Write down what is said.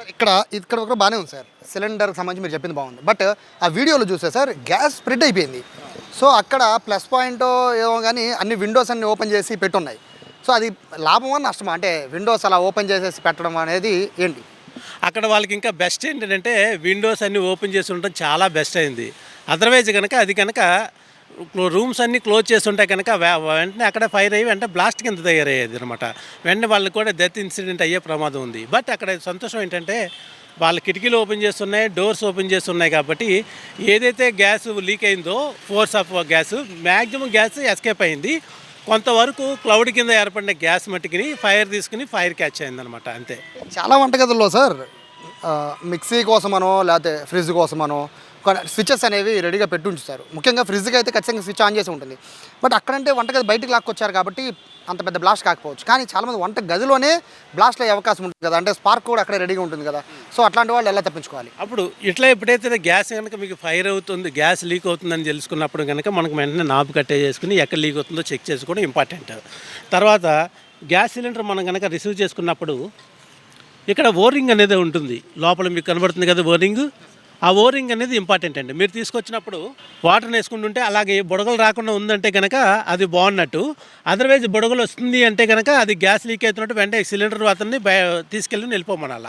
Sir ఇక్కడ ఒక బాగానే ఉంది సార్, సిలిండర్కి సంబంధించి మీరు చెప్పింది బాగుంది. బట్ ఆ వీడియోలో చూస్తే సార్ గ్యాస్ స్ప్రెడ్ అయిపోయింది. సో అక్కడ ప్లస్ పాయింట్ ఏమో కానీ అన్ని విండోస్ అన్ని ఓపెన్ చేసి పెట్టున్నాయి. సో అది లాభమా నష్టమా? అంటే విండోస్ అలా ఓపెన్ చేసేసి పెట్టడం అనేది ఏంటి? అక్కడ వాళ్ళకి ఇంకా బెస్ట్ ఏంటంటే విండోస్ అన్నీ ఓపెన్ చేసి ఉండడం చాలా బెస్ట్ అయింది. అదర్వైజ్ కనుక అది కనుక రూమ్స్ అన్నీ క్లోజ్ చేస్తుంటే కనుక వెంటనే అక్కడ ఫైర్ అయ్యి వెంటనే బ్లాస్ట్ కింద తయారయ్యేది అనమాట. వెంటనే వాళ్ళకి కూడా డెత్ ఇన్సిడెంట్ అయ్యే ప్రమాదం ఉంది. బట్ అక్కడ సంతోషం ఏంటంటే వాళ్ళ కిటికీలు ఓపెన్ చేస్తున్నాయి, డోర్స్ ఓపెన్ చేస్తున్నాయి కాబట్టి ఏదైతే గ్యాస్ లీక్ అయిందో force of gas maximum gas escape అయింది. కొంతవరకు క్లౌడ్ కింద ఏర్పడిన గ్యాస్ మట్టికి ఫైర్ తీసుకుని ఫైర్ క్యాచ్ అయిందనమాట. అంతే. చాలా వంటగదుల్లో సార్ మిక్సీ కోసమనో లేకపోతే ఫ్రిడ్జ్ కోసమనో స్విచెస్ అనేవి రెడీగా పెట్టి ఉంచుతారు. ముఖ్యంగా ఫ్రిడ్జ్కి అయితే ఖచ్చితంగా స్విచ్ ఆన్ చేసి ఉంటుంది. బట్ అక్కడంటే వంటగది బయటికి లాక్కొచ్చారు కాబట్టి అంత పెద్ద బ్లాస్ట్ కాకపోవచ్చు. కానీ చాలామంది వంట గదిలోనే బ్లాస్ట్ అయ్యే అవకాశం ఉంటుంది కదా, అంటే స్పార్క్ కూడా అక్కడే రెడీగా ఉంటుంది కదా. సో అట్లాంటి వాళ్ళు ఎలా తప్పించుకోవాలి? అప్పుడు ఎప్పుడైతే గ్యాస్ కనుక మీకు ఫైర్ అవుతుంది, గ్యాస్ లీక్ అవుతుందని తెలుసుకున్నప్పుడు కనుక మనకు వెంటనే నాబు కట్టే చేసుకుని ఎక్కడ లీక్ అవుతుందో చెక్ చేసుకోవడం ఇంపార్టెంట్. తర్వాత గ్యాస్ సిలిండర్ మనం కనుక రిసీవ్ చేసుకున్నప్పుడు ఇక్కడ ఓరింగ్ అనేది ఉంటుంది, లోపల మీకు కనబడుతుంది కదా ఓరింగ్. ఆ ఓరింగ్ అనేది ఇంపార్టెంట్ అండి. మీరు తీసుకొచ్చినప్పుడు వాటర్ వేసుకుంటుంటే అలాగే బుడగలు రాకుండా ఉందంటే కనుక అది బాగున్నట్టు. అదర్వైజ్ బుడగలు వస్తుంది అంటే కనుక అది గ్యాస్ లీక్ అవుతున్నట్టు వెంటనే సిలిండర్ అతన్ని తీసుకెళ్ళి వెళ్ళిపోమనాల.